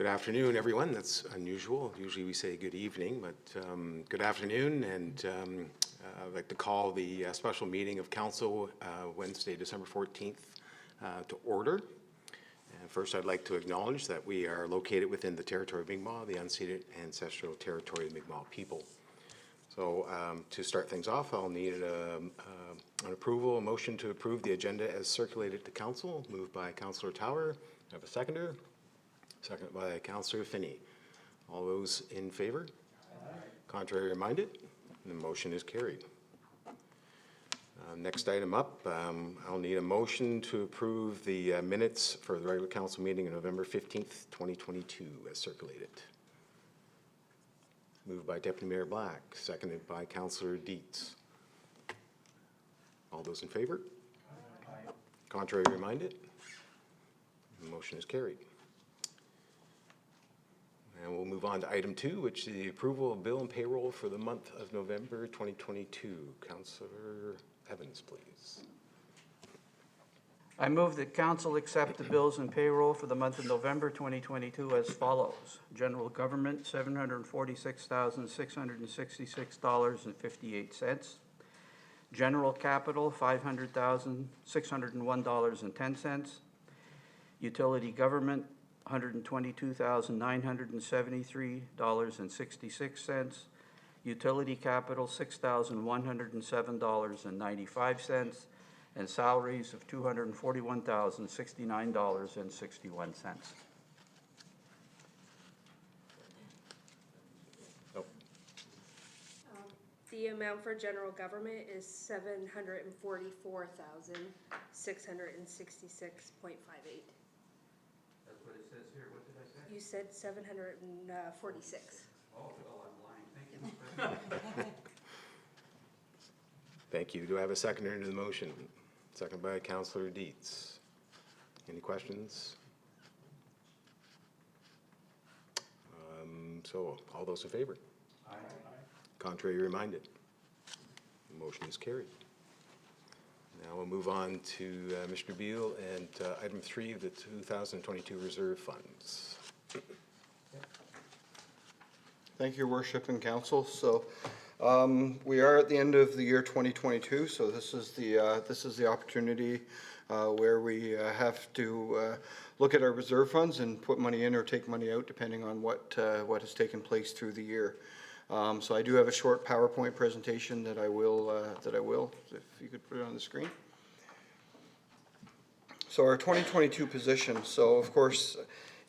afternoon, everyone. That's unusual. Usually we say good evening, but good afternoon. And I'd like to call the special meeting of Council Wednesday, December 14th to order. And first, I'd like to acknowledge that we are located within the territory of Mi'kmaq, the unceded ancestral territory of the Mi'kmaq people. So to start things off, I'll need an approval, a motion to approve the agenda as circulated to Council, moved by Councillor Tower. I have a seconder. Second by Councillor Finney. All those in favor? Aye. Contrary minded? The motion is carried. Next item up, I'll need a motion to approve the minutes for the regular council meeting on November 15th, 2022 as circulated. Moved by Deputy Mayor Black, seconded by Councillor Dietz. All those in favor? Aye. Contrary minded? The motion is carried. And we'll move on to item 2, which is the approval of bill and payroll for the month of November 2022. Councillor Evans, please. I move that Council accept the bills and payroll for the month of November 2022 as follows. General Government, $746,666.58. General Capital, $500,601.10. Utility Government, $122,973.66. Utility Capital, $6,107.95, and salaries of $241,069.61. Oh. The amount for general government is $744,666.58. That's what it says here. What did I say? You said 746. Oh, well, I'm lying. Thank you. Thank you. Do I have a seconder to the motion? Second by Councillor Dietz. Any questions? So all those in favor? Aye. Contrary reminded? The motion is carried. Now we'll move on to Mr. Beal and item 3 of the 2022 reserve funds. Thank you, Your Worship and Council. So we are at the end of the year 2022. So this is the opportunity where we have to look at our reserve funds and put money in or take money out, depending on what has taken place through the year. So I do have a short PowerPoint presentation that I will, if you could put it on the screen. So our 2022 position. So of course,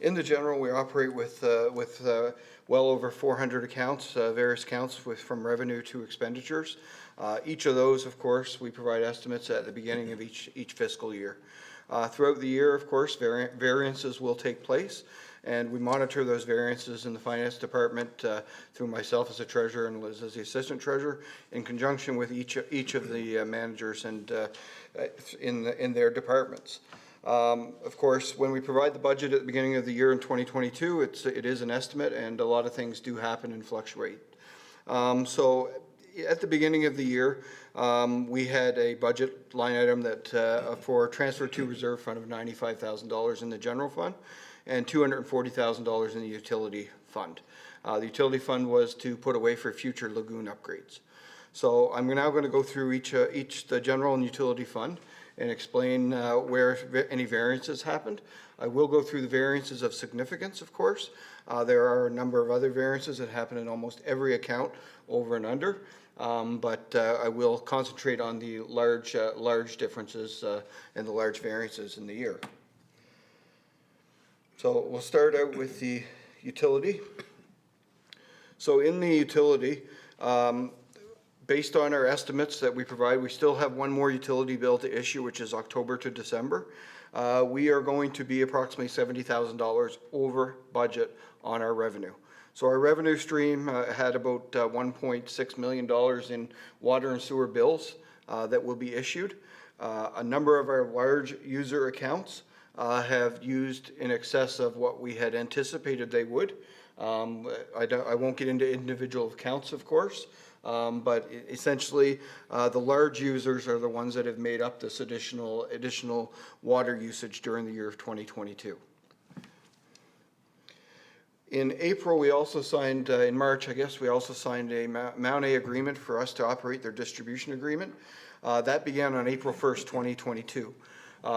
in the general, we operate with well over 400 accounts, various accounts from revenue to expenditures. Each of those, of course, we provide estimates at the beginning of each fiscal year. Throughout the year, of course, variances will take place, and we monitor those variances in the finance department through myself as a treasurer and Liz as the assistant treasurer, in conjunction with each of the managers and in their departments. Of course, when we provide the budget at the beginning of the year in 2022, it is an estimate, and a lot of things do happen and fluctuate. So at the beginning of the year, we had a budget line item that for transfer to reserve fund of $95,000 in the general fund and $240,000 in the utility fund. The utility fund was to put away for future lagoon upgrades. So I'm now going to go through each the general and utility fund and explain where any variances happened. I will go through the variances of significance, of course. There are a number of other variances that happen in almost every account over and under, but I will concentrate on the large differences and the large variances in the year. So we'll start out with the utility. So in the utility, based on our estimates that we provide, we still have one more utility bill to issue, which is October to December. We are going to be approximately $70,000 over budget on our revenue. So our revenue stream had about $1.6 million in water and sewer bills that will be issued. A number of our large user accounts have used in excess of what we had anticipated they would. I won't get into individual accounts, of course, but essentially the large users are the ones that have made up this additional water usage during the year of 2022. In April, we also signed, in March, I guess, we also signed a Mount A agreement for us to operate their distribution agreement. That began on April 1st, 2022.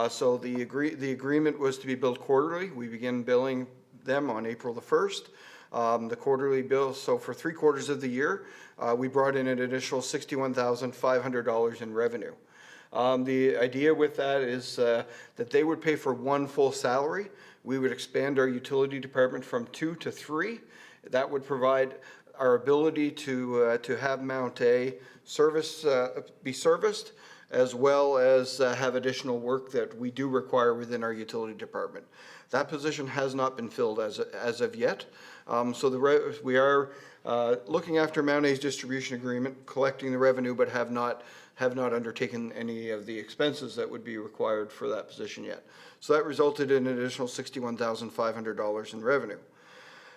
So the agreement was to be billed quarterly. We began billing them on April the 1st. The quarterly bill, so for 3 quarters of the year, we brought in an additional $61,500 in revenue. The idea with that is that they would pay for 1 full salary. We would expand our utility department from 2 to 3. That would provide our ability to have Mount A be serviced, as well as have additional work that we do require within our utility department. That position has not been filled as of yet. So we are looking after Mount A's distribution agreement, collecting the revenue, but have not undertaken any of the expenses that would be required for that position yet. So that resulted in an additional $61,500 in revenue.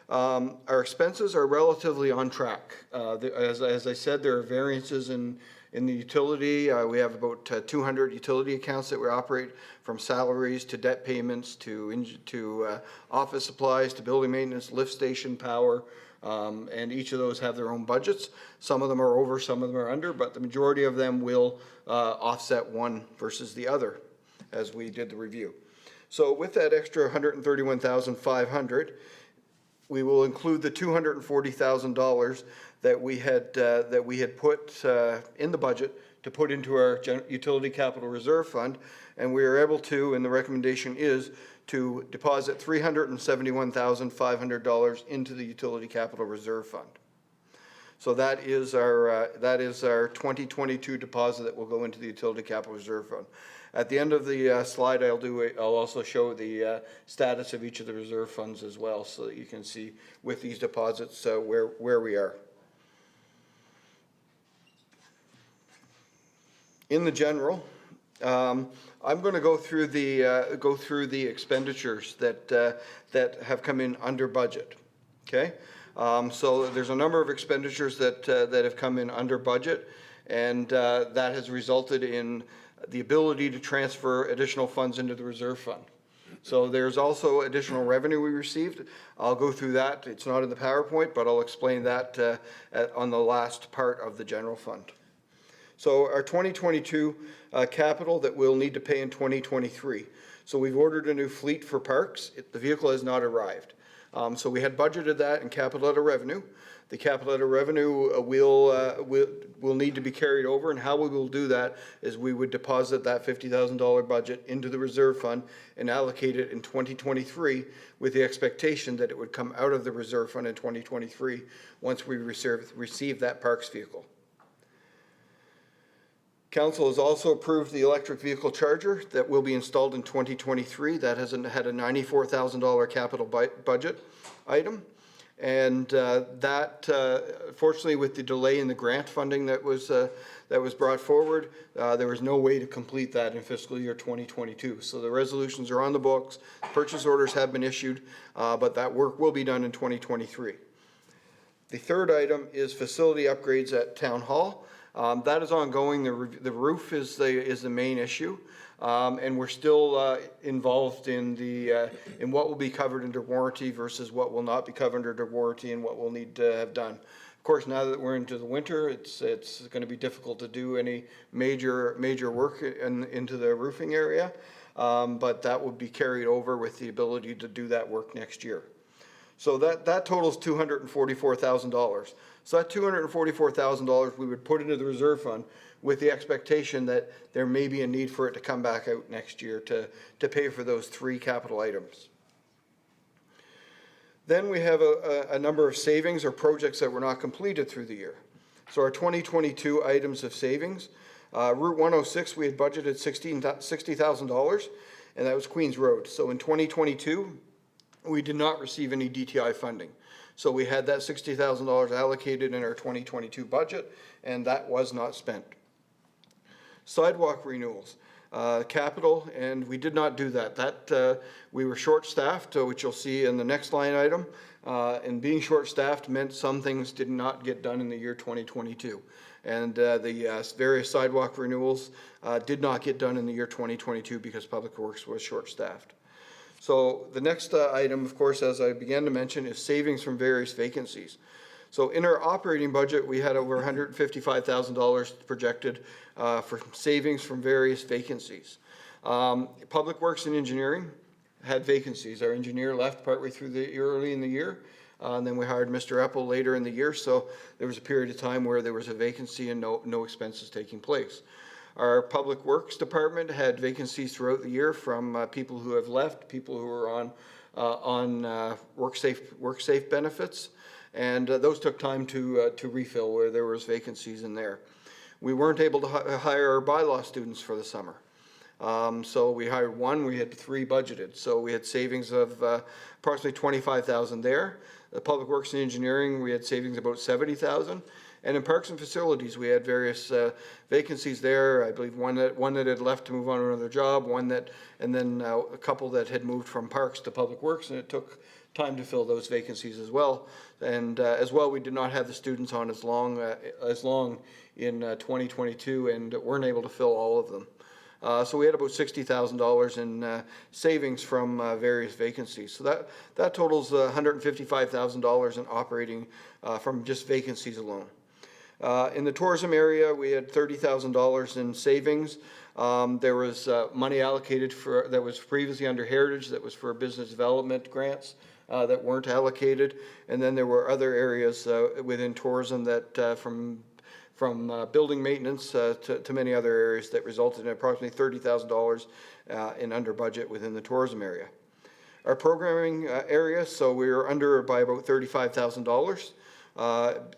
Our expenses are relatively on track. As I said, there are variances in the utility. We have about 200 utility accounts that we operate, from salaries to debt payments to office supplies to building maintenance, lift station power, and each of those have their own budgets. Some of them are over, some of them are under, but the majority of them will offset one versus the other as we did the review. So with that extra $131,500, we will include the $240,000 that we had put in the budget to put into our utility capital reserve fund, and we are able to, and the recommendation is to deposit $371,500 into the utility capital reserve fund. So that is our 2022 deposit that will go into the utility capital reserve fund. At the end of the slide, I'll also show the status of each of the reserve funds as well, so that you can see with these deposits where we are. In the general, I'm going to go through the expenditures that have come in under budget. Okay, so there's a number of expenditures that have come in under budget, and that has resulted in the ability to transfer additional funds into the reserve fund. So there's also additional revenue we received. I'll go through that. It's not in the PowerPoint, but I'll explain that on the last part of the general fund. So our 2022 capital that we'll need to pay in 2023. So we've ordered a new fleet for parks. The vehicle has not arrived. So we had budgeted that in capital out of revenue. The capital out of revenue will need to be carried over, and how we will do that is we would deposit that $50,000 budget into the reserve fund and allocate it in 2023 with the expectation that it would come out of the reserve fund in 2023 once we receive that parks vehicle. Council has also approved the electric vehicle charger that will be installed in 2023. That has had a $94,000 capital budget item. And fortunately, with the delay in the grant funding that was brought forward, there was no way to complete that in fiscal year 2022. So the resolutions are on the books, purchase orders have been issued, but that work will be done in 2023. The third item is facility upgrades at Town Hall. That is ongoing. The roof is the main issue. And we're still involved in what will be covered under warranty versus what will not be covered under warranty and what we'll need to have done. Of course, now that we're into the winter, it's going to be difficult to do any major work into the roofing area, but that will be carried over with the ability to do that work next year. So that totals $244,000. So that $244,000 we would put into the reserve fund with the expectation that there may be a need for it to come back out next year to pay for those 3 capital items. Then we have a number of savings or projects that were not completed through the year. So our 2022 items of savings, Route 106, we had budgeted $60,000, and that was Queens Road. So in 2022, we did not receive any DTI funding. So we had that $60,000 allocated in our 2022 budget, and that was not spent. Sidewalk renewals, capital, and we did not do that. We were short-staffed, which you'll see in the next line item, and being short-staffed meant some things did not get done in the year 2022. And the various sidewalk renewals did not get done in the year 2022 because Public Works was short-staffed. So the next item, of course, as I began to mention, is savings from various vacancies. So in our operating budget, we had over $155,000 projected for savings from various vacancies. Public Works and Engineering had vacancies. Our engineer left partway through early in the year, and then we hired Mr. Eppel later in the year, so there was a period of time where there was a vacancy and no expenses taking place. Our Public Works Department had vacancies throughout the year from people who have left, people who are on WorkSafe benefits, and those took time to refill where there was vacancies in there. We weren't able to hire our bylaw students for the summer. So we hired one, we had 3 budgeted. So we had savings of approximately 25,000 there. The Public Works and Engineering, we had savings about 70,000. And in Parks and Facilities, we had various vacancies there. I believe one that had left to move on to another job, and then a couple that had moved from Parks to Public Works, and it took time to fill those vacancies as well. And as well, we did not have the students on as long in 2022 and weren't able to fill all of them. So we had about $60,000 in savings from various vacancies. So that totals $155,000 in operating from just vacancies alone. In the tourism area, we had $30,000 in savings. There was money allocated that was previously under Heritage that was for business development grants that weren't allocated. And then there were other areas within tourism that from building maintenance to many other areas that resulted in approximately $30,000 in under budget within the tourism area. Our programming area, so we were under by about $35,000,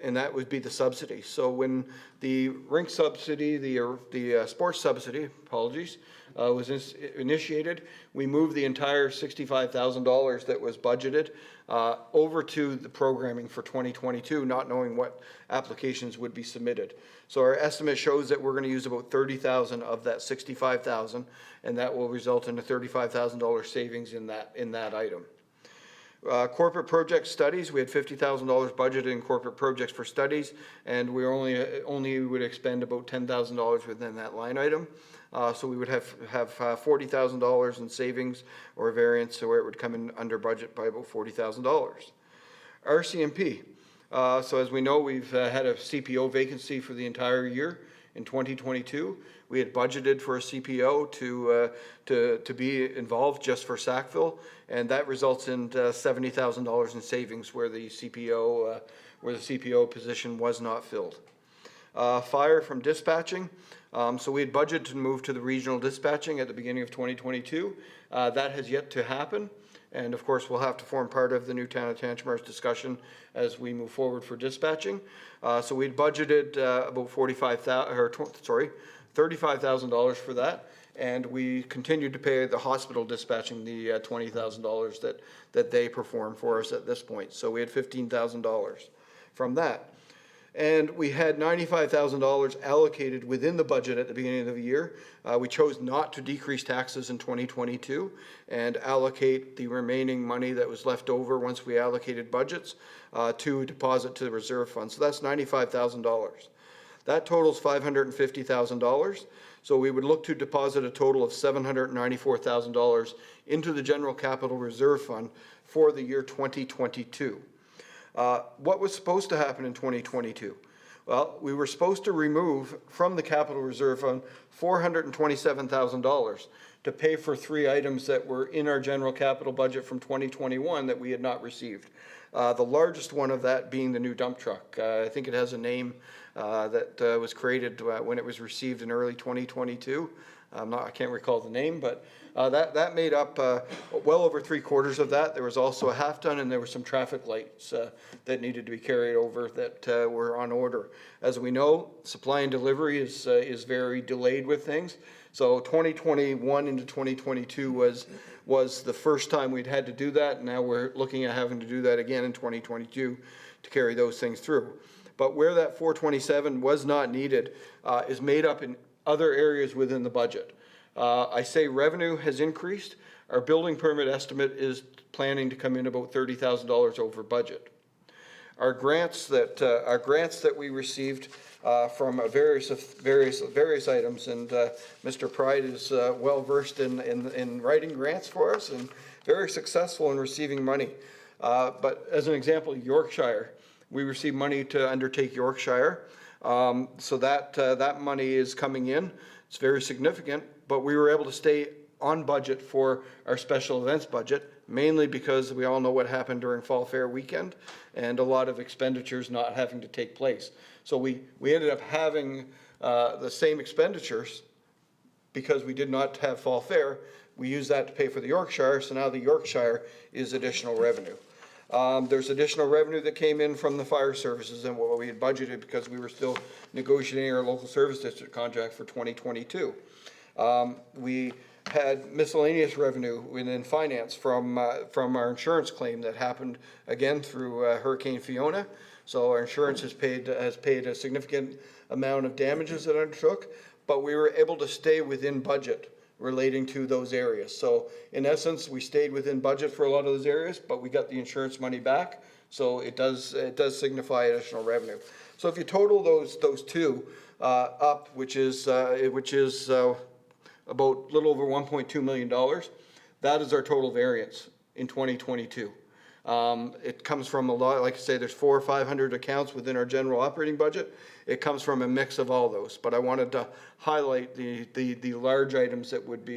and that would be the subsidy. So when the rink subsidy, the sports subsidy, apologies, was initiated, we moved the entire $65,000 that was budgeted over to the programming for 2022, not knowing what applications would be submitted. So our estimate shows that we're going to use about 30,000 of that 65,000, and that will result in a $35,000 savings in that item. Corporate project studies, we had $50,000 budgeted in corporate projects for studies, and we only would expend about $10,000 within that line item. So we would have $40,000 in savings or variance, so where it would come in under budget by about $40,000. RCMP. So as we know, we've had a CPO vacancy for the entire year in 2022. We had budgeted for a CPO to be involved just for Sackville, and that results in $70,000 in savings where the CPO position was not filled. Fire from dispatching. So we had budgeted to move to the regional dispatching at the beginning of 2022. That has yet to happen. And of course, we'll have to form part of the new town of Tantramars discussion as we move forward for dispatching. So we'd budgeted about $35,000 for that. And we continued to pay the hospital dispatching the $20,000 that they perform for us at this point. So we had $15,000 from that. And we had $95,000 allocated within the budget at the beginning of the year. We chose not to decrease taxes in 2022 and allocate the remaining money that was left over once we allocated budgets to deposit to the reserve fund. So that's $95,000. That totals $550,000. So we would look to deposit a total of $794,000 into the general capital reserve fund for the year 2022. What was supposed to happen in 2022? Well, we were supposed to remove from the capital reserve fund $427,000 to pay for 3 items that were in our general capital budget from 2021 that we had not received. The largest one of that being the new dump truck. I think it has a name that was created when it was received in early 2022. I can't recall the name, but that made up well over 3/4 of that. There was also a half ton, and there were some traffic lights that needed to be carried over that were on order. As we know, supply and delivery is very delayed with things. So 2021 into 2022 was the first time we'd had to do that. And now we're looking at having to do that again in 2022 to carry those things through. But where that 427 was not needed is made up in other areas within the budget. I say revenue has increased. Our building permit estimate is planning to come in about $30,000 over budget. Our grants that we received from various items. And Mr. Pride is well versed in writing grants for us and very successful in receiving money. But as an example, Yorkshire, we received money to undertake Yorkshire. So that money is coming in. It's very significant, but we were able to stay on budget for our special events budget, mainly because we all know what happened during Fall Fair weekend and a lot of expenditures not having to take place. So we ended up having the same expenditures because we did not have Fall Fair. We used that to pay for the Yorkshire, so now the Yorkshire is additional revenue. There's additional revenue that came in from the fire services and what we had budgeted because we were still negotiating our local service district contract for 2022. We had miscellaneous revenue within finance from our insurance claim that happened again through Hurricane Fiona. So our insurance has paid a significant amount of damages that it undertook, but we were able to stay within budget relating to those areas. So in essence, we stayed within budget for a lot of those areas, but we got the insurance money back. So it does signify additional revenue. So if you total those two up, which is about a little over $1.2 million, that is our total variance in 2022. It comes from a lot, like I say, there's 400 or 500 accounts within our general operating budget. It comes from a mix of all those, but I wanted to highlight the large items that would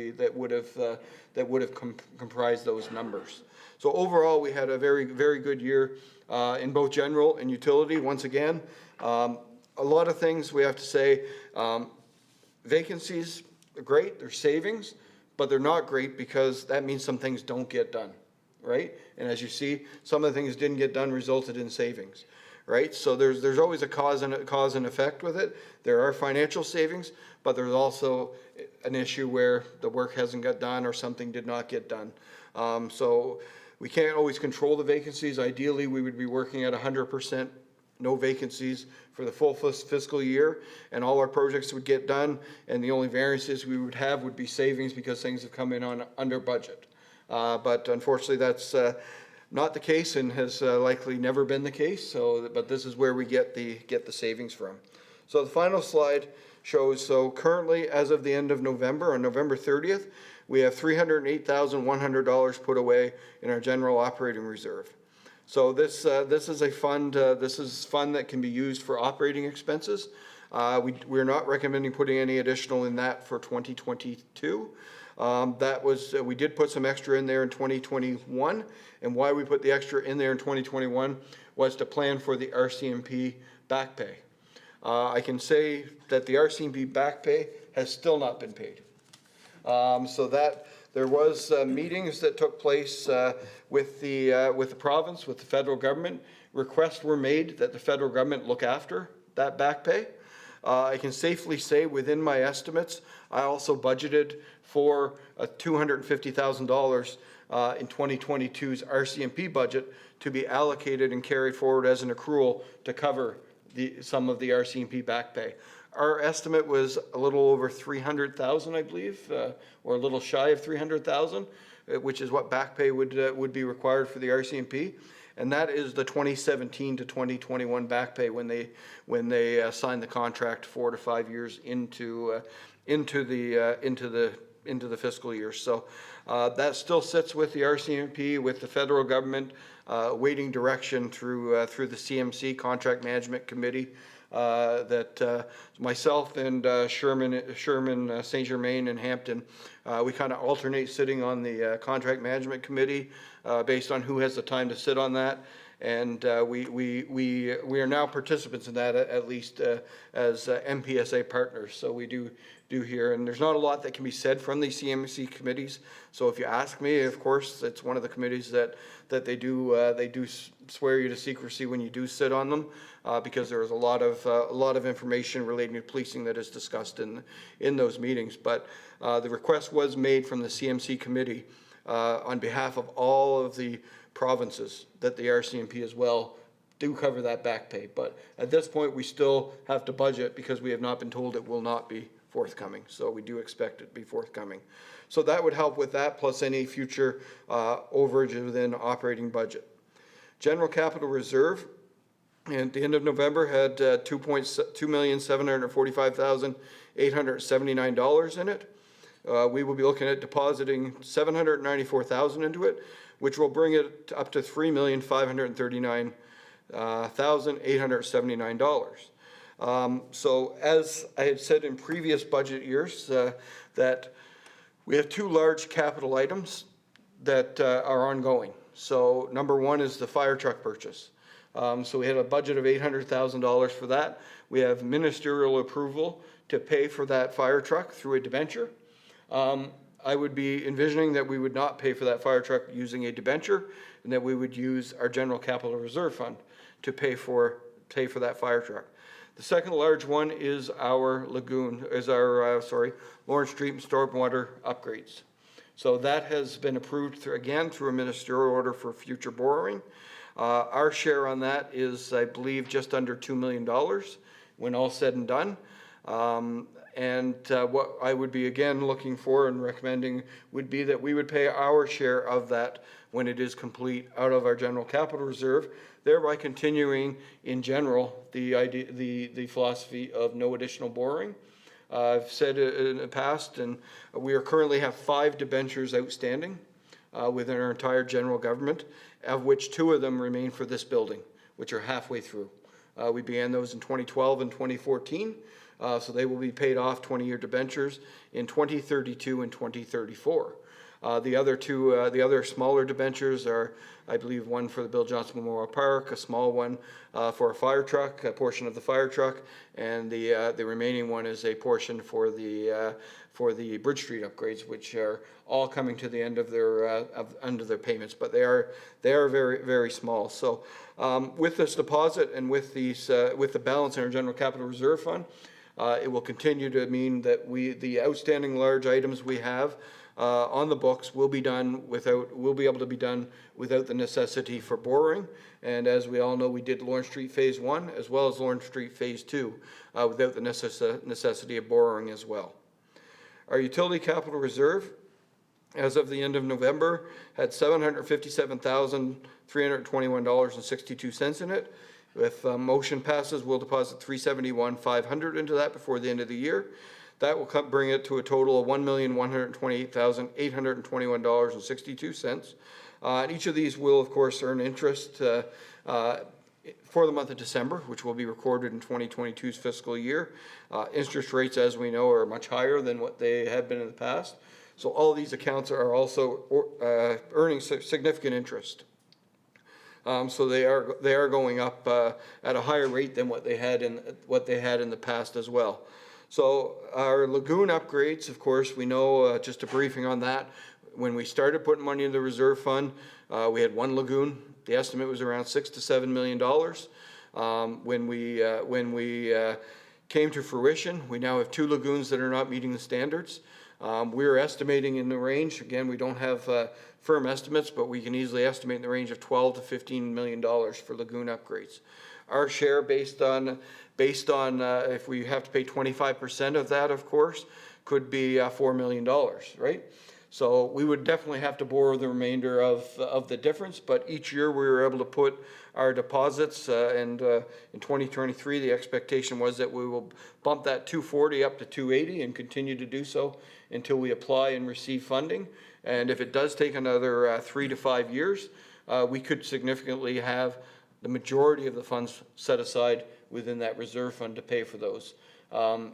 have comprised those numbers. So overall, we had a very, very good year in both general and utility. Once again, a lot of things we have to say. Vacancies are great, they're savings, but they're not great because that means some things don't get done, right? And as you see, some of the things didn't get done resulted in savings, right? So there's always a cause and effect with it. There are financial savings, but there's also an issue where the work hasn't got done or something did not get done. So we can't always control the vacancies. Ideally, we would be working at 100%, no vacancies for the full fiscal year, and all our projects would get done, and the only variances we would have would be savings because things have come in on under budget. But unfortunately, that's not the case and has likely never been the case. But this is where we get the savings from. So the final slide shows, so currently, as of the end of November, on November 30th, we have $308,100 put away in our general operating reserve. So this is a fund. This is fund that can be used for operating expenses. We're not recommending putting any additional in that for 2022. We did put some extra in there in 2021, and why we put the extra in there in 2021 was to plan for the RCMP back pay. I can say that the RCMP back pay has still not been paid. So that there was meetings that took place with the province, with the federal government. Requests were made that the federal government look after that back pay. I can safely say within my estimates, I also budgeted for $250,000 in 2022's RCMP budget to be allocated and carried forward as an accrual to cover some of the RCMP back pay. Our estimate was a little over 300,000, I believe, or a little shy of 300,000, which is what back pay would be required for the RCMP, and that is the 2017 to 2021 back pay when they signed the contract 4 to 5 years into the fiscal year. So that still sits with the RCMP, with the federal government, waiting direction through the CMC Contract Management Committee. That myself and Sherman, St. Germain, and Hampton, we kind of alternate sitting on the Contract Management Committee based on who has the time to sit on that. And we are now participants in that, at least as MPSA partners. So we do here, and there's not a lot that can be said from these CMC committees. So if you ask me, of course, it's one of the committees that they do swear you to secrecy when you do sit on them, because there is a lot of information relating to policing that is discussed in those meetings. But the request was made from the CMC committee on behalf of all of the provinces that the RCMP as well do cover that back pay. But at this point, we still have to budget because we have not been told it will not be forthcoming. So we do expect it to be forthcoming. So that would help with that, plus any future overage within operating budget. General capital reserve, and at the end of November had $2,745,879 in it. We will be looking at depositing $794,000 into it, which will bring it up to $3,539,879. So as I had said in previous budget years, that we have two large capital items that are ongoing. So number one is the fire truck purchase. So we had a budget of $800,000 for that. We have ministerial approval to pay for that fire truck through a debenture. I would be envisioning that we would not pay for that fire truck using a debenture, and that we would use our general capital reserve fund to pay for that fire truck. The second large one is our Lawrence Street and stormwater upgrades. So that has been approved through a ministerial order for future borrowing. Our share on that is, I believe, just under $2 million when all said and done. What I would be again looking for and recommending would be that we would pay our share of that when it is complete out of our general capital reserve, thereby continuing in general the philosophy of no additional borrowing. I've said it in the past, and we currently have 5 debentures outstanding within our entire general government, of which 2 of them remain for this building, which are halfway through. We began those in 2012 and 2014. So they will be paid off 20-year debentures in 2032 and 2034. The other smaller debentures are, I believe, one for the Bill Johnson Memorial Park, a small one for a fire truck, a portion of the fire truck, and the remaining one is a portion for the Bridge Street upgrades, which are all coming to the end of their payments, but they are very, very small. So with this deposit and with the balance in our general capital reserve fund, it will continue to mean that the outstanding large items we have on the books will be able to be done without the necessity for borrowing. And as we all know, we did Lawrence Street Phase 1 as well as Lawrence Street Phase 2 without the necessity of borrowing as well. Our utility capital reserve, as of the end of November, had $757,321.62 in it. If motion passes, we'll deposit $371,500 into that before the end of the year. That will bring it to a total of $1,128,821.62. And each of these will, of course, earn interest for the month of December, which will be recorded in 2022's fiscal year. Interest rates, as we know, are much higher than what they have been in the past. So all of these accounts are also earning significant interest. So they are going up at a higher rate than what they had in the past as well. So our lagoon upgrades, of course, we know, just a briefing on that. When we started putting money in the reserve fund, we had 1 lagoon. The estimate was around $6 to $7 million. When we came to fruition, we now have 2 lagoons that are not meeting the standards. We're estimating in the range, again, we don't have firm estimates, but we can easily estimate in the range of $12 to $15 million for lagoon upgrades. Our share, based on if we have to pay 25% of that, of course, could be $4 million, right? So we would definitely have to borrow the remainder of the difference, but each year we were able to put our deposits, and in 2023 the expectation was that we will bump that 240 up to 280 and continue to do so until we apply and receive funding. And if it does take another 3 to 5 years, we could significantly have the majority of the funds set aside within that reserve fund to pay for those.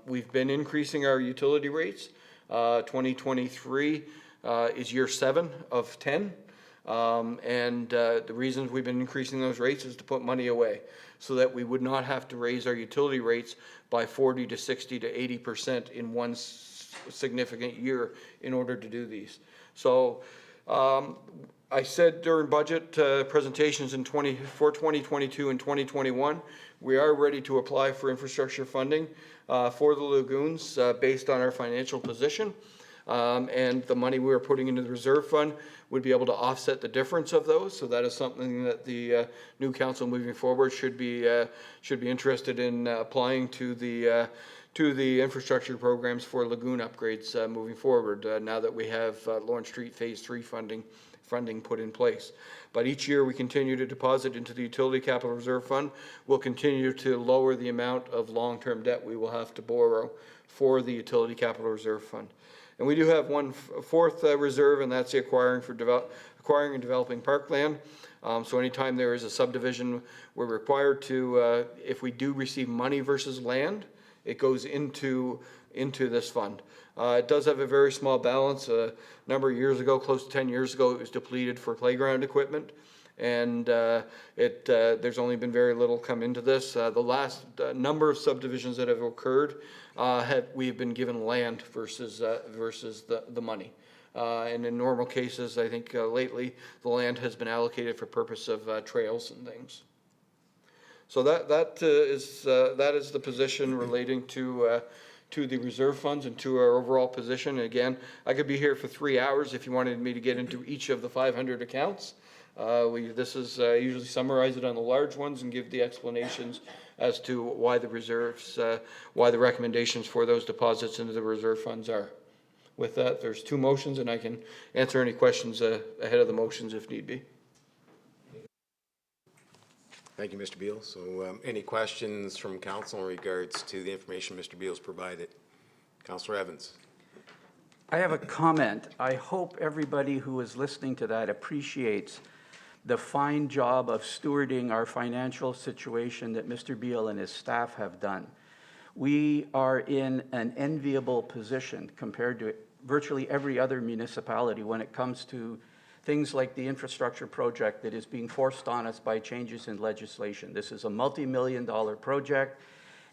We've been increasing our utility rates. 2023 is year 7 of 10. The reasons we've been increasing those rates is to put money away so that we would not have to raise our utility rates by 40 to 60 to 80% in one significant year in order to do these. So I said during budget presentations for 2022 and 2021, we are ready to apply for infrastructure funding for the lagoons based on our financial position. And the money we are putting into the reserve fund would be able to offset the difference of those. So that is something that the new council moving forward should be interested in applying to the to the infrastructure programs for lagoon upgrades moving forward, now that we have Lawrence Street Phase 3 funding put in place. But each year we continue to deposit into the Utility Capital Reserve Fund. We'll continue to lower the amount of long-term debt we will have to borrow for the Utility Capital Reserve Fund. And we do have one fourth reserve, and that's the acquiring and developing parkland. So anytime there is a subdivision, we're required to, if we do receive money versus land, it goes into this fund. It does have a very small balance. A number of years ago, close to 10 years ago, it was depleted for playground equipment. And there's only been very little come into this. The last number of subdivisions that have occurred, we've been given land versus the money. And in normal cases, I think lately the land has been allocated for purpose of trails and things. So that is the position relating to the reserve funds and to our overall position. And again, I could be here for 3 hours if you wanted me to get into each of the 500 accounts. This is usually summarize it on the large ones and give the explanations as to why the reserves, why the recommendations for those deposits into the reserve funds are. With that, there's 2 motions, and I can answer any questions ahead of the motions if need be. Thank you, Mr. Beal. So any questions from council in regards to the information Mr. Beal's provided? Councillor Evans. I have a comment. I hope everybody who is listening to that appreciates the fine job of stewarding our financial situation that Mr. Beal and his staff have done. We are in an enviable position compared to virtually every other municipality when it comes to things like the infrastructure project that is being forced on us by changes in legislation. This is a multi-million-dollar project,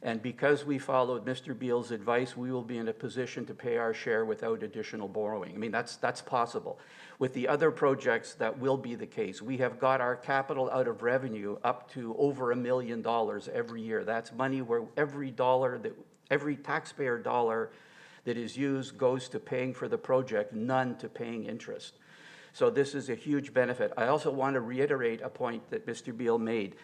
and because we followed Mr. Beal's advice, we will be in a position to pay our share without additional borrowing. I mean, that's possible. With the other projects, that will be the case. We have got our capital out of revenue up to over $1 million every year. That's money where every taxpayer dollar that is used goes to paying for the project, none to paying interest. So this is a huge benefit. I also want to reiterate a point that Mr. Beal made.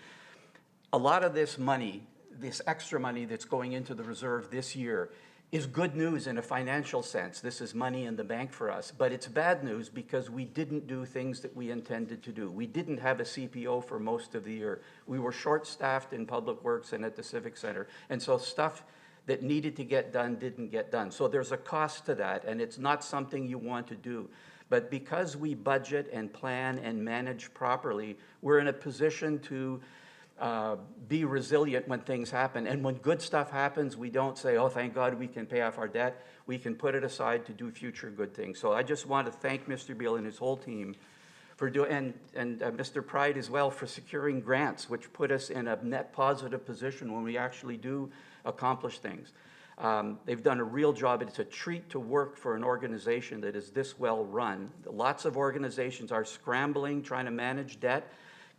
A lot of this money, this extra money that's going into the reserve this year, is good news in a financial sense. This is money in the bank for us, but it's bad news because we didn't do things that we intended to do. We didn't have a CPO for most of the year. We were short-staffed in Public Works and at the Civic Center, and so stuff that needed to get done didn't get done. So there's a cost to that, and it's not something you want to do. But because we budget and plan and manage properly, we're in a position to be resilient when things happen. And when good stuff happens, we don't say, oh, thank God we can pay off our debt. We can put it aside to do future good things. So I just want to thank Mr. Beal and his whole team for doing, and Mr. Pride as well, for securing grants, which put us in a net positive position when we actually do accomplish things. They've done a real job. It's a treat to work for an organization that is this well run. Lots of organizations are scrambling, trying to manage debt,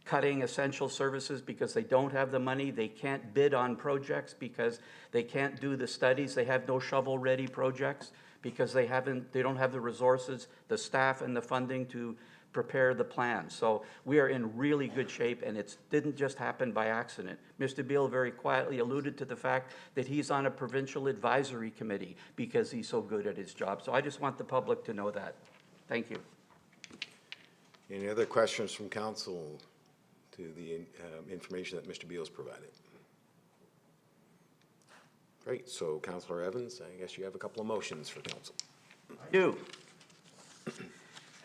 cutting essential services because they don't have the money. They can't bid on projects because they can't do the studies. They have no shovel-ready projects because they don't have the resources, the staff, and the funding to prepare the plan. So we are in really good shape, and it didn't just happen by accident. Mr. Beal very quietly alluded to the fact that he's on a provincial advisory committee because he's so good at his job. So I just want the public to know that. Thank you. Any other questions from council to the information that Mr. Beal's provided? Great. So Councillor Evans, I guess you have a couple of motions for council. I do.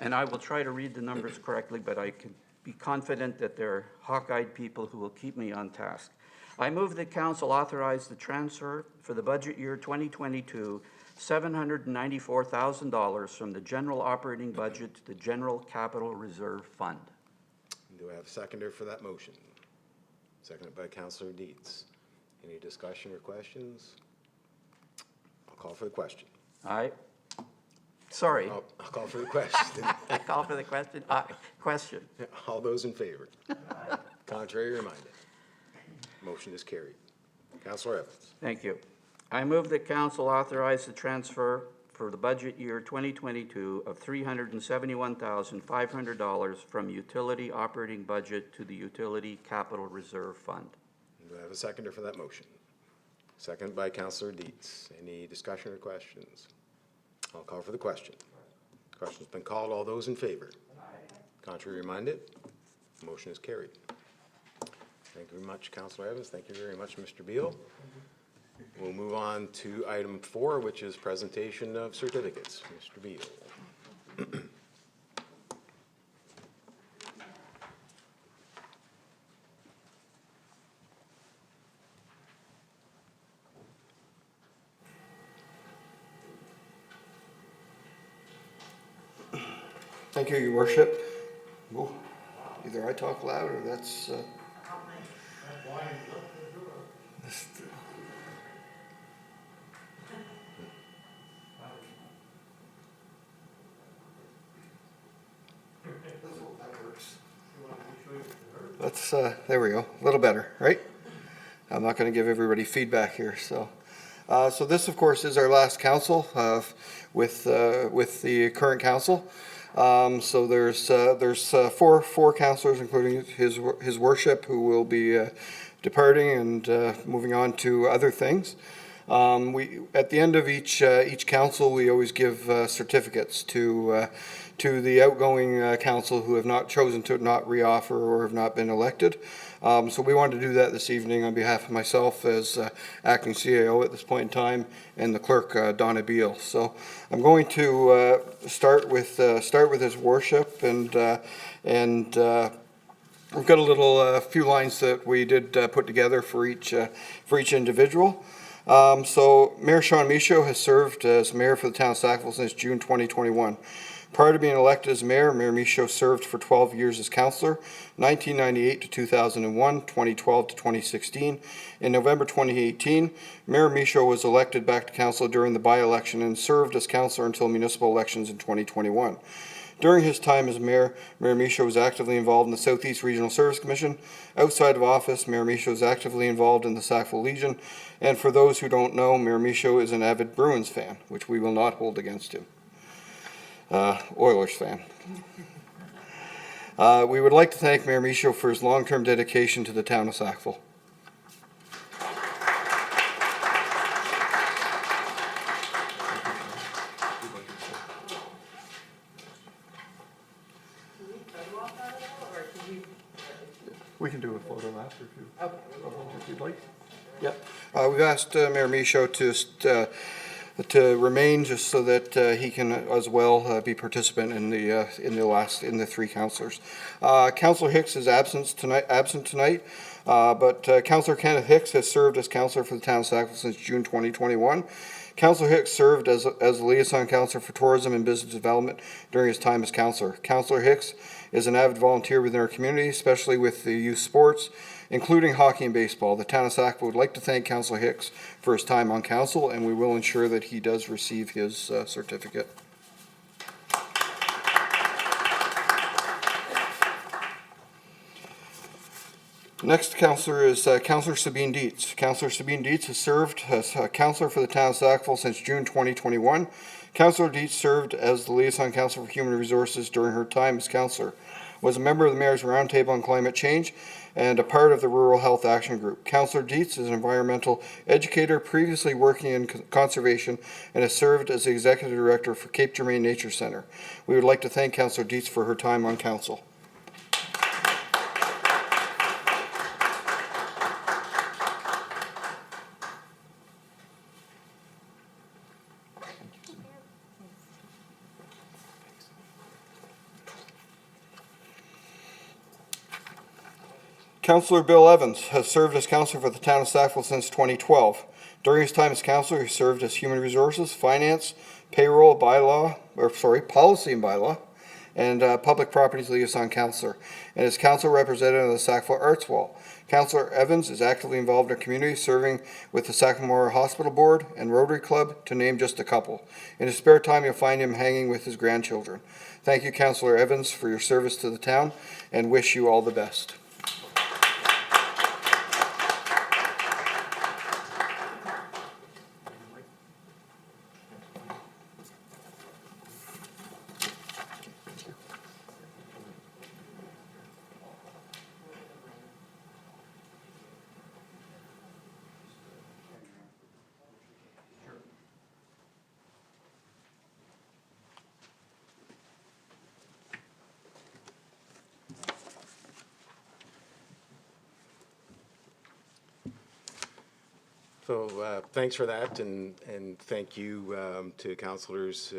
And I will try to read the numbers correctly, but I can be confident that they're hawk-eyed people who will keep me on task. I move that council authorize the transfer for the budget year 2022, $794,000 from the general operating budget to the General Capital Reserve Fund. Do I have a seconder for that motion? Seconded by Councillor Dietz. Any discussion or questions? I'll call for the question. Sorry. I'll call for the question. I call for the question. Question. All those in favor? Contrary or minded? Motion is carried. Councillor Evans. Thank you. I move that council authorize the transfer for the budget year 2022 of $371,500 from utility operating budget to the Utility Capital Reserve Fund. Do I have a seconder for that motion? Second by Councillor Dietz. Any discussion or questions? I'll call for the question. Question's been called. All those in favor? Contrary minded? Motion is carried. Thank you very much, Councillor Evans. Thank you very much, Mr. Beal. We'll move on to item 4, which is presentation of certificates. Mr. Beal. Thank you, Your Worship. Ooh, either I talk loud or that's... Let's, there we go, a little better, right? I'm not going to give everybody feedback here, so. So this, of course, is our last council with the current council. So there's four councillors, including his worship, who will be departing and moving on to other things. At the end of each council, we always give certificates to the outgoing council who have not chosen to not reoffer or have not been elected. So we wanted to do that this evening on behalf of myself as acting CAO at this point in time, and the clerk, Donna Beal. So I'm going to start with his worship, and we've got a little few lines that we did put together for each individual. So Mayor Sean Michaud has served as mayor for the town of Sackville since June 2021. Prior to being elected as mayor, Mayor Michaud served for 12 years as councillor, 1998 to 2001, 2012 to 2016. In November 2018, Mayor Michaud was elected back to council during the by-election and served as councillor until municipal elections in 2021. During his time as mayor, Mayor Michaud was actively involved in the Southeast Regional Service Commission. Outside of office, Mayor Michaud is actively involved in the Sackville Legion. And for those who don't know, Mayor Michaud is an avid Bruins fan, which we will not hold against him. Oilers fan. We would like to thank Mayor Michaud for his long-term dedication to the town of Sackville. We can do a photo after if you'd like. Yep. We've asked Mayor Michaud to remain just so that he can as well be participant in the three councillors. Councillor Hicks is absent tonight, but Councillor Kenneth Hicks has served as councillor for the town of Sackville since June 2021. Councillor Hicks served as the liaison councillor for tourism and business development during his time as councillor. Councillor Hicks is an avid volunteer within our community, especially with the youth sports, including hockey and baseball. The town of Sackville would like to thank Councillor Hicks for his time on council, and we will ensure that he does receive his certificate. Next councillor is Councillor Sabine Dietz. Councillor Sabine Dietz has served as councillor for the town of Sackville since June 2021. Councillor Dietz served as the liaison councillor for human resources during her time as councillor, was a member of the Mayor's Roundtable on Climate Change, and a part of the Rural Health Action Group. Councillor Dietz is an environmental educator, previously working in conservation, and has served as the Executive Director for Cape Germain Nature Centre. We would like to thank Councillor Dietz for her time on council. Councillor Bill Evans has served as councillor for the town of Sackville since 2012. During his time as councillor, he served as human resources, finance, payroll, policy and bylaw, and public properties liaison councillor, and is council representative of the Sackville Arts Wall. Councillor Evans is actively involved in our community, serving with the Sackville Memorial Hospital Board and Rotary Club, to name just a couple. In his spare time, you'll find him hanging with his grandchildren. Thank you, Councillor Evans, for your service to the town, and wish you all the best. So thanks for that, and thank you to councillors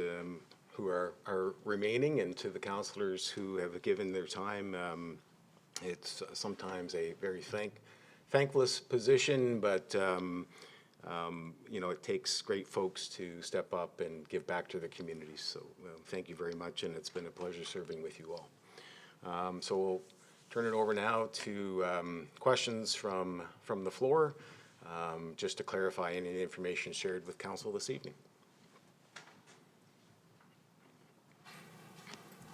who are remaining, and to the councillors who have given their time. It's sometimes a very thankless position, but you know, it takes great folks to step up and give back to the communities. So thank you very much, and it's been a pleasure serving with you all. So we'll turn it over now to questions from the floor, just to clarify any information shared with council this evening.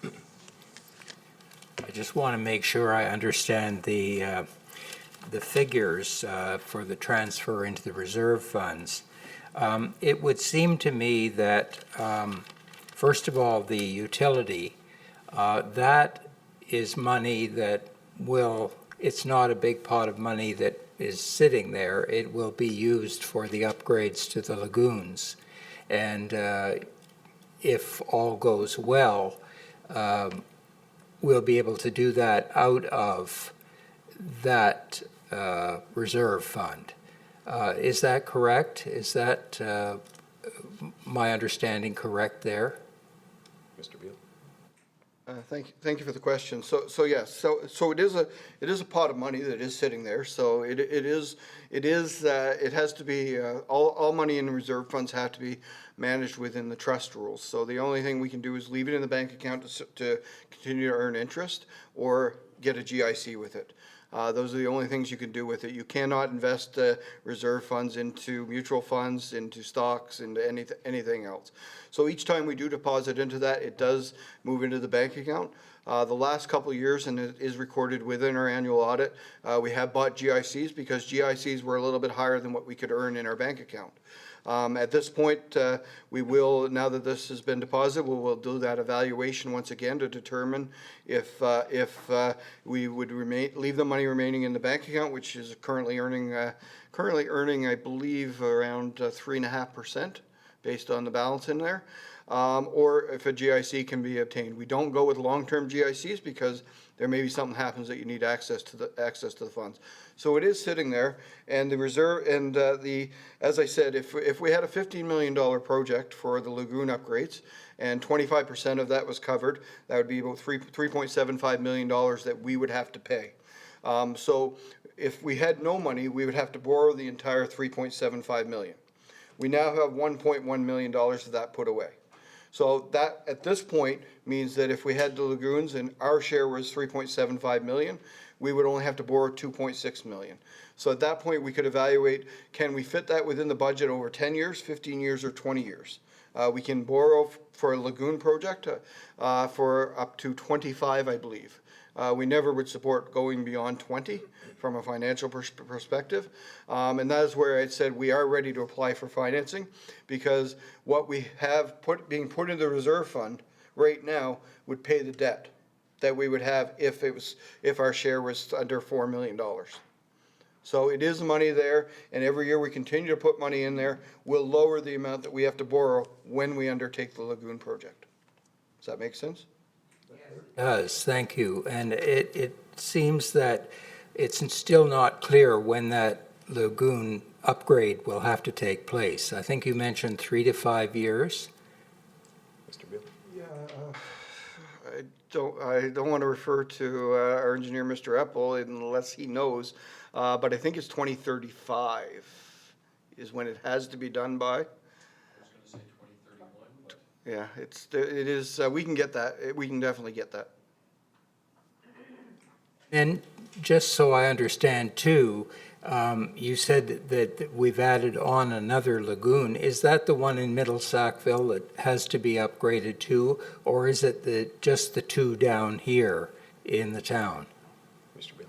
I just want to make sure I understand the figures for the transfer into the reserve funds. It would seem to me that, first of all, the utility, that is money that will, it's not a big pot of money that is sitting there. It will be used for the upgrades to the lagoons. And if all goes well, we'll be able to do that out of that reserve fund. Is that correct? Is that my understanding correct there? Mr. Beal? Thank you for the question. So yes, so it is a pot of money that is sitting there. So it has to be all money in the reserve funds have to be managed within the trust rules. So the only thing we can do is leave it in the bank account to continue to earn interest, or get a GIC with it. Those are the only things you can do with it. You cannot invest reserve funds into mutual funds, into stocks, into anything else. So each time we do deposit into that, it does move into the bank account. The last couple of years, and it is recorded within our annual audit, we have bought GICs because GICs were a little bit higher than what we could earn in our bank account. At this point, we will, now that this has been deposited, we will do that evaluation once again to determine if we would leave the money remaining in the bank account, which is currently earning, I believe, around 3.5% based on the balance in there, or if a GIC can be obtained. We don't go with long-term GICs because there may be something happens that you need access to the funds. So it is sitting there, and the reserve, and as I said, if we had a $15 million project for the lagoon upgrades, and 25% of that was covered, that would be about $3.75 million that we would have to pay. So if we had no money, we would have to borrow the entire $3.75 million. We now have $1.1 million of that put away. So that, at this point, means that if we had the lagoons and our share was $3.75 million, we would only have to borrow $2.6 million. So at that point, we could evaluate, can we fit that within the budget over 10 years, 15 years, or 20 years? We can borrow for a lagoon project for up to 25, I believe. We never would support going beyond 20 from a financial perspective. And that is where I said we are ready to apply for financing, because what we have being put into the reserve fund right now would pay the debt that we would have if our share was under $4 million. So it is money there, and every year we continue to put money in there. We'll lower the amount that we have to borrow when we undertake the lagoon project. Does that make sense? It does, thank you. And it seems that it's still not clear when that lagoon upgrade will have to take place. I think you mentioned 3 to 5 years. Mr. Beal? Yeah, I don't want to refer to our engineer, Mr. Eppel, unless he knows, but I think it's 2035 is when it has to be done by. I was going to say 2031, but Yeah, it is, we can get that, we can definitely get that. And just so I understand too, you said that we've added on another lagoon. Is that the one in Middle Sackville that has to be upgraded too, or is it just the two down here in the town? Mr. Beal?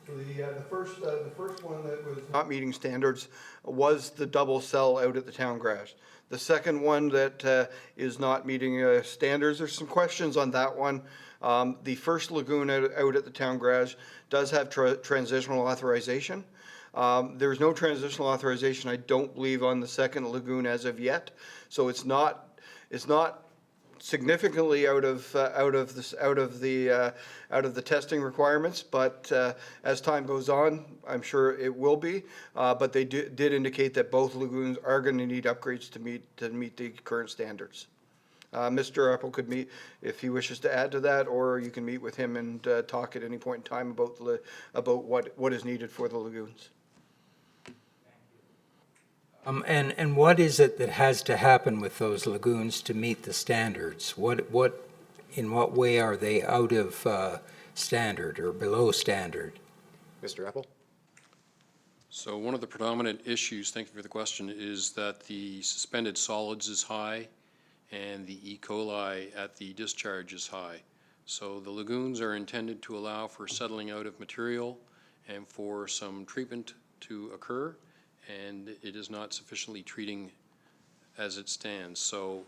So the first one that was not meeting standards was the double cell out at the town garage. The second one that is not meeting standards, there's some questions on that one. The first lagoon out at the town garage does have transitional authorization. There's no transitional authorization, I don't believe, on the second lagoon as of yet. So it's not significantly out of the testing requirements, but as time goes on, I'm sure it will be. But they did indicate that both lagoons are going to need upgrades to meet the current standards. Mr. Apple could meet if he wishes to add to that, or you can meet with him and talk at any point in time about what is needed for the lagoons. And what is it that has to happen with those lagoons to meet the standards? In what way are they out of standard or below standard? Mr. Apple? So one of the predominant issues, thank you for the question, is that the suspended solids is high and the E. coli at the discharge is high. So the lagoons are intended to allow for settling out of material and for some treatment to occur, and it is not sufficiently treating as it stands. So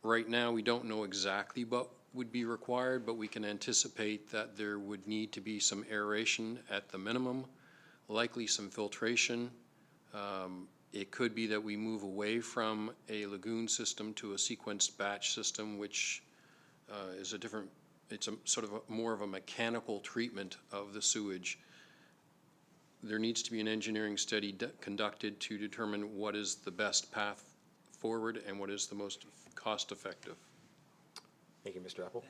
right now, we don't know exactly what would be required, but we can anticipate that there would need to be some aeration at the minimum, likely some filtration. It could be that we move away from a lagoon system to a sequenced batch system, which is a different, it's a sort of more of a mechanical treatment of the sewage. There needs to be an engineering study conducted to determine what is the best path forward and what is the most cost-effective. Thank you, Mr. Apple.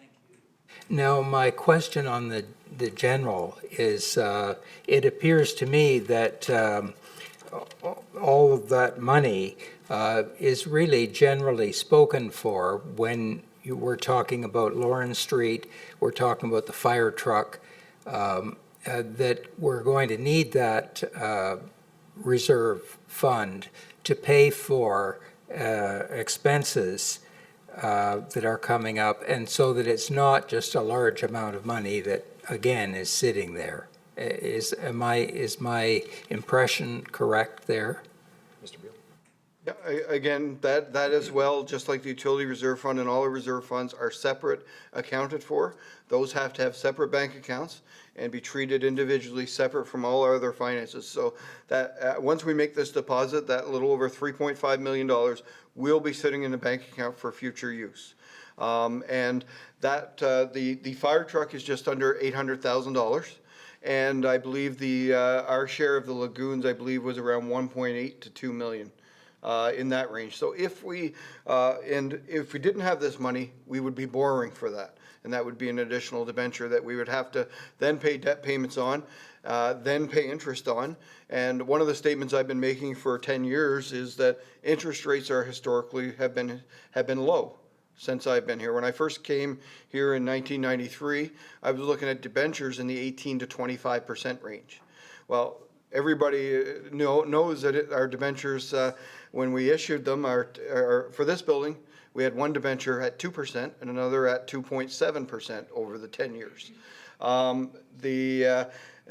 Now, my question on the general is, it appears to me that all of that money is really generally spoken for when we're talking about Lawrence Street, we're talking about the fire truck, that we're going to need that reserve fund to pay for expenses that are coming up, and so that it's not just a large amount of money that, again, is sitting there. Is my impression correct there? Mr. Beal? Yeah, again, that as well, just like the utility reserve fund and all the reserve funds are separate accounted for. Those have to have separate bank accounts and be treated individually, separate from all our other finances. So that once we make this deposit, that little over $3.5 million will be sitting in the bank account for future use. And that the fire truck is just under $800,000. And I believe our share of the lagoons, I believe, was around 1.8 to 2 million. In that range. So if we didn't have this money, we would be borrowing for that, and that would be an additional debenture that we would have to then pay debt payments on, then pay interest on. And one of the statements I've been making for 10 years is that interest rates are historically have been low since I've been here. When I first came here in 1993, I was looking at debentures in the 18 to 25% range. Well, everybody knows that our debentures, when we issued them, for this building, we had one debenture at 2% and another at 2.7% over the 10 years.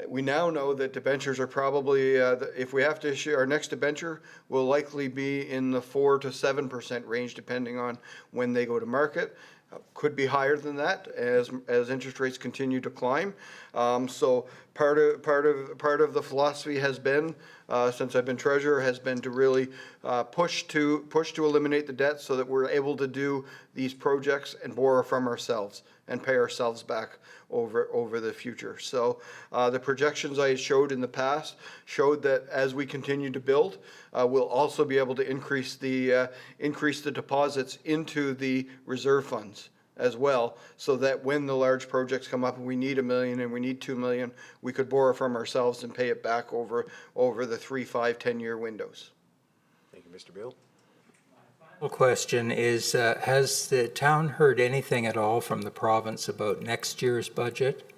We now know that debentures are probably, if we have to issue our next debenture, will likely be in the 4 to 7% range, depending on when they go to market. Could be higher than that as interest rates continue to climb. So part of the philosophy has been, since I've been treasurer, has been to really push to eliminate the debt so that we're able to do these projects and borrow from ourselves and pay ourselves back over the future. So the projections I showed in the past showed that as we continue to build, we'll also be able to increase the deposits into the reserve funds as well, so that when the large projects come up and we need $1 million and we need $2 million, we could borrow from ourselves and pay it back over the 3, 5, 10-year windows. Thank you, Mr. Beal. The question is, has the town heard anything at all from the province about next year's budget?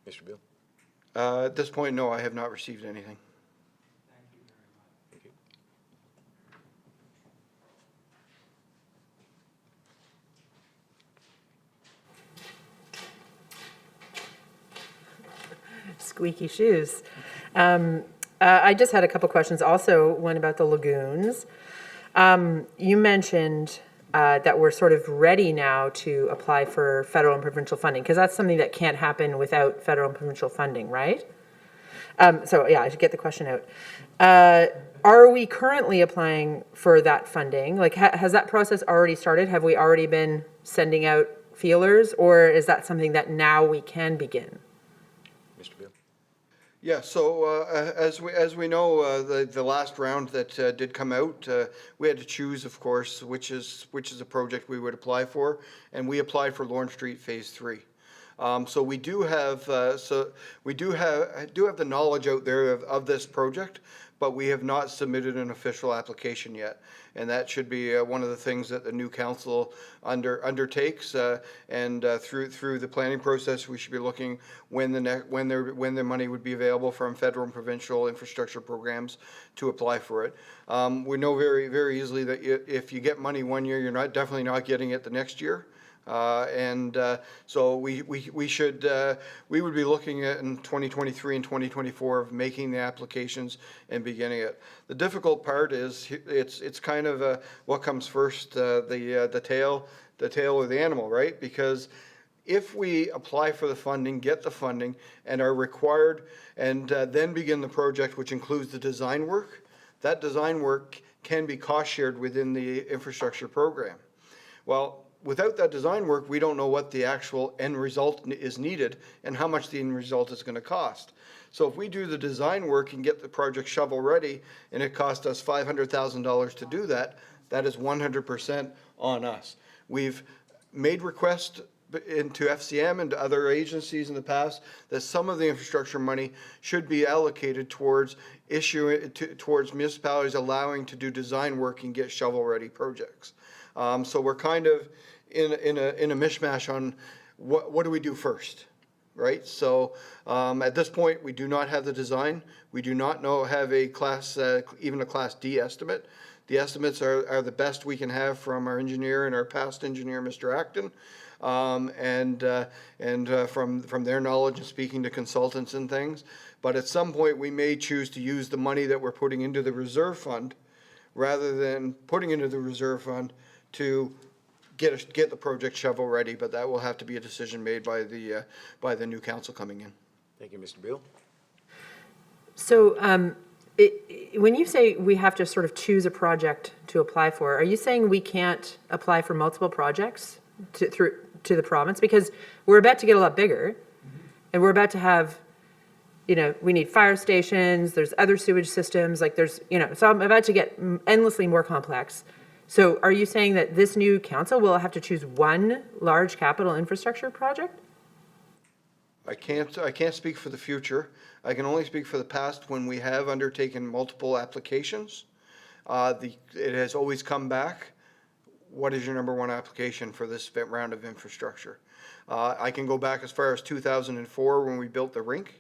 Mr. Beal? At this point, no, I have not received anything. Thank you. Squeaky shoes. I just had a couple questions. Also, one about the lagoons. You mentioned that we're sort of ready now to apply for federal and provincial funding, because that's something that can't happen without federal and provincial funding, right? So yeah, I should get the question out. are we currently applying for that funding? Like, has that process already started? Have we already been sending out feelers, or is that something that now we can begin? Mr. Beal? Yeah, so as we know, the last round that did come out, we had to choose, of course, which is a project we would apply for, and we applied for Lawrence Street Phase 3. So we do have the knowledge out there of this project, but we have not submitted an official application yet. And that should be one of the things that the new council undertakes. And through the planning process, we should be looking when the money would be available from federal and provincial infrastructure programs to apply for it. We know very, very easily that if you get money one year, you're definitely not getting it the next year. So we would be looking at in 2023 and 2024 of making the applications and beginning it. The difficult part is it's kind of what comes first, the tail or the animal, right? Because if we apply for the funding, get the funding, and are required, and then begin the project, which includes the design work, that design work can be cost shared within the infrastructure program. Well, without that design work, we don't know what the actual end result is needed and how much the end result is going to cost. So if we do the design work and get the project shovel ready and it cost us $500,000 to do that, that is 100% on us. We've made requests into FCM and to other agencies in the past that some of the infrastructure money should be allocated towards towards municipalities allowing to do design work and get shovel-ready projects. So we're kind of in a mishmash on what do we do first, right? So at this point, we do not have the design. We do not have a class, even a Class D estimate. The estimates are the best we can have from our engineer and our past engineer, Mr. Acton, and from their knowledge and speaking to consultants and things. But at some point, we may choose to use the money that we're putting into the reserve fund rather than putting into the reserve fund to get the project shovel ready, but that will have to be a decision made by the new council coming in. Thank you, Mr. Beal. So when you say we have to sort of choose a project to apply for, are you saying we can't apply for multiple projects to the province? Because we're about to get a lot bigger, and we're about to have, we need fire stations, there's other sewage systems, like there's, so I'm about to get endlessly more complex. So are you saying that this new council will have to choose one large capital infrastructure project? I can't speak for the future. I can only speak for the past when we have undertaken multiple applications. It has always come back. What is your number one application for this round of infrastructure? I can go back as far as 2004 when we built the rink,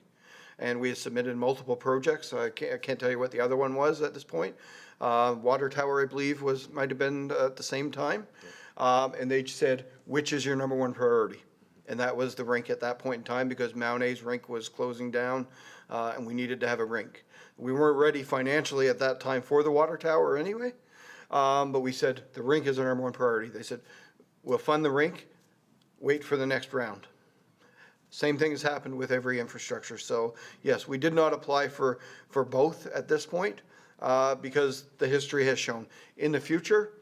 and we had submitted multiple projects. I can't tell you what the other one was at this point. Water tower, I believe, might have been at the same time. And they said, which is your number one priority? And that was the rink at that point in time because Mount A's rink was closing down and we needed to have a rink. We weren't ready financially at that time for the water tower anyway. But we said, the rink is our number one priority. They said, we'll fund the rink, wait for the next round. Same thing has happened with every infrastructure. So yes, we did not apply for both at this point. Because the history has shown. In the future,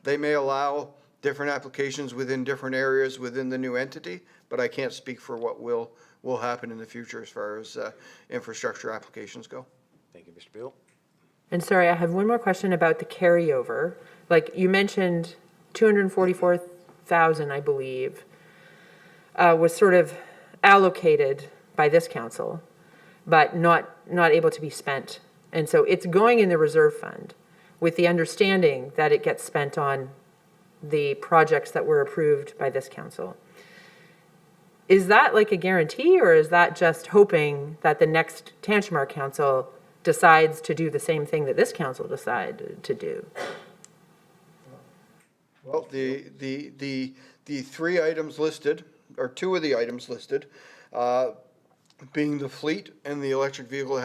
they may allow different applications within different areas within the new entity, but I can't speak for what will happen in the future as far as infrastructure applications go. Thank you, Mr. Beal. And sorry, I have one more question about the carryover. Like you mentioned, 244,000, I believe, was sort of allocated by this council, but not able to be spent. And so it's going in the reserve fund with the understanding that it gets spent on the projects that were approved by this council. Is that like a guarantee, or is that just hoping that the next Tantramar council decides to do the same thing that this council decided to do? Well, the three items listed, or two of the items listed, being the fleet and the electric vehicle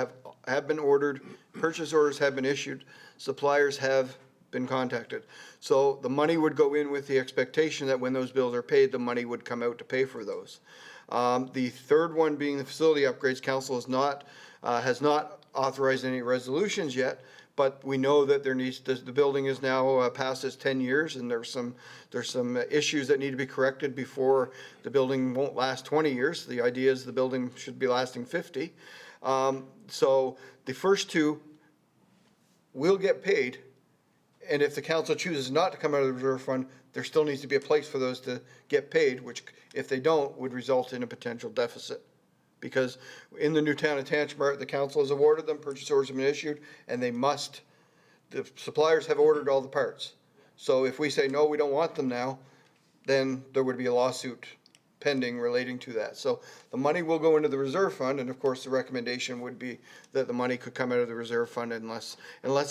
have been ordered, purchase orders have been issued, suppliers have been contacted. So the money would go in with the expectation that when those bills are paid, the money would come out to pay for those. The third one being the facility upgrades, council has not authorized any resolutions yet, but we know that the building is now past its 10 years, and there's some issues that need to be corrected before the building won't last 20 years. The idea is the building should be lasting 50. So the first two will get paid, and if the council chooses not to come out of the reserve fund, there still needs to be a place for those to get paid, which, if they don't, would result in a potential deficit. Because in the new town of Tanchmart, the council has awarded them, purchase orders have been issued, and the suppliers have ordered all the parts. So if we say, no, we don't want them now, then there would be a lawsuit pending relating to that. So the money will go into the reserve fund, and of course, the recommendation would be that the money could come out of the reserve fund unless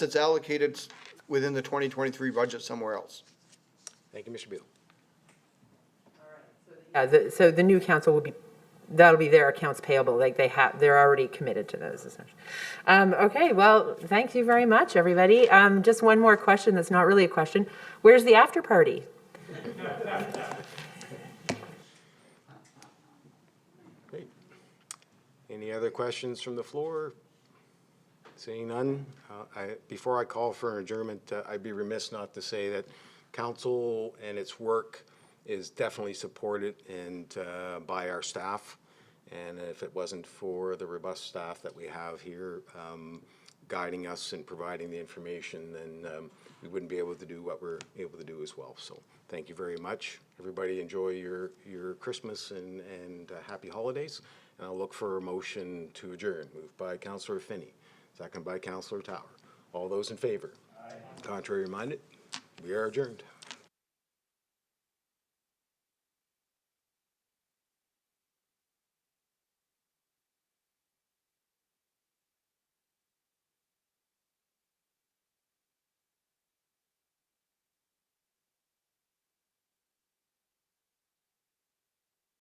it's allocated within the 2023 budget somewhere else. Thank you, Mr. Beal. So the new council will be, that'll be their accounts payable, like they're already committed to those essentially. Okay, well, thank you very much, everybody. Just one more question that's not really a question. Where's the after party? Great. Any other questions from the floor? Seeing none, before I call for an adjournment, I'd be remiss not to say that council and its work is definitely supported and by our staff. And if it wasn't for the robust staff that we have here guiding us and providing the information, then we wouldn't be able to do what we're able to do as well. So thank you very much. Everybody enjoy your Christmas and happy holidays. And I'll look for a motion to adjourn. Moved by Councillor Finney, second by Councillor Tower. All those in favor? Aye. Contrary minded? We are adjourned.